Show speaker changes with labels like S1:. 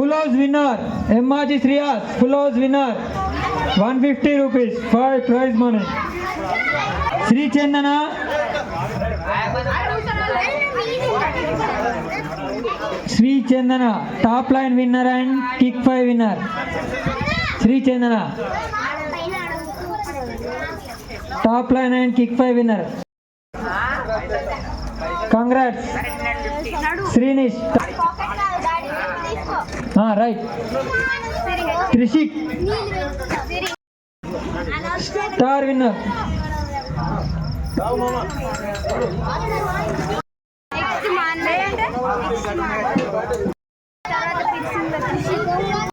S1: Full house winner MRG Sriyas. Full house winner 150 rupees. 5 prize money. Sri Chandana. Sri Chandana top line winner and kick 5 winner. Sri Chandana top line and kick 5 winner. Congrats. Srinish. Right. Trishik star winner. Next man.